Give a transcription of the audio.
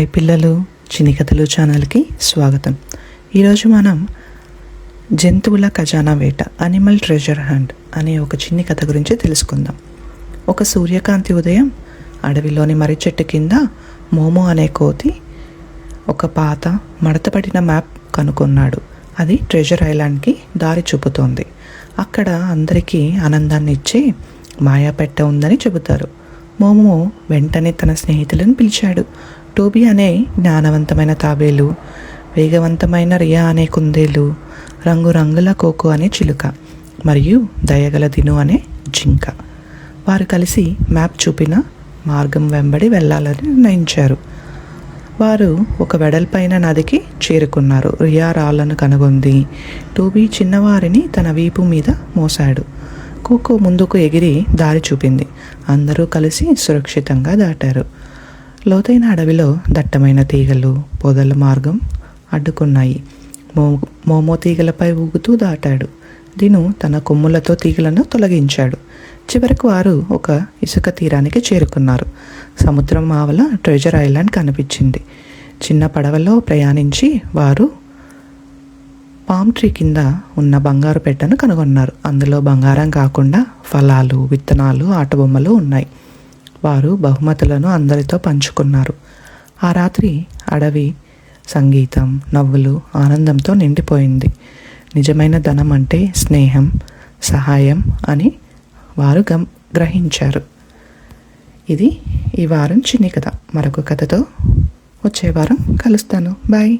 Hi పిల్లలు, చిన్ని కథలు ఛానల్కి స్వాగతం. ఈరోజు మనం జంతువుల ఖజానా వేట, అనిమల్ ట్రెజర్ హంట్ అనే ఒక చిన్ని కథ గురించి తెలుసుకుందాం. ఒక సూర్యకాంతి ఉదయం అడవిలోని మర్రి చెట్టు కింద మోమో అనే కోతి ఒక పాత మడతపడిన మ్యాప్ కనుక్కున్నాడు. అది ట్రెజర్ ఐలాండ్కి దారి చూపుతోంది. అక్కడ అందరికీ ఆనందాన్ని ఇచ్చే మాయాపెట్ట ఉందని చెబుతారు. మోమో వెంటనే తన స్నేహితులను పిలిచాడు. టోబీ అనే జ్ఞానవంతమైన తాబేలు, వేగవంతమైన రియా అనే కుందేలు, రంగురంగుల కోకో అనే చిలుక మరియు దయగల దిను అనే జింక. వారు కలిసి మ్యాప్ చూపిన మార్గం వెంబడి వెళ్ళాలని నిర్ణయించారు. వారు ఒక వెడల్పైన నదికి చేరుకున్నారు. రియా రాళ్లను కనుగొంది. టోబీ చిన్నవారిని తన వీపు మీద మోసాడు. కోకో ముందుకు ఎగిరి దారి చూపింది. అందరూ కలిసి సురక్షితంగా దాటారు. లోతైన అడవిలో దట్టమైన తీగలు, పొదల మార్గం అడ్డుకున్నాయి. మోమో తీగలపై ఊగుతూ దాటాడు. దిను తన కొమ్ములతో తీగలను తొలగించాడు. చివరకు వారు ఒక ఇసుక తీరానికి చేరుకున్నారు. సముద్రం ఆవల ట్రెజర్ ఐలాండ్ కనిపించింది. చిన్న పడవలో ప్రయాణించి వారు పామ్ ట్రీ కింద ఉన్న బంగారు పెట్టెను కనుగొన్నారు. అందులో బంగారం కాకుండా ఫలాలు, విత్తనాలు, ఆటబొమ్మలు ఉన్నాయి. వారు బహుమతులను అందరితో పంచుకున్నారు. ఆ రాత్రి అడవి సంగీతం, నవ్వులు, ఆనందంతో నిండిపోయింది. నిజమైన ధనం అంటే స్నేహం, సహాయం అని వారు గ్రహించారు. ఇది ఈ వారం చిన్ని కథ. మరొక కథతో వచ్చే వారం కలుస్తాను. బాయ్.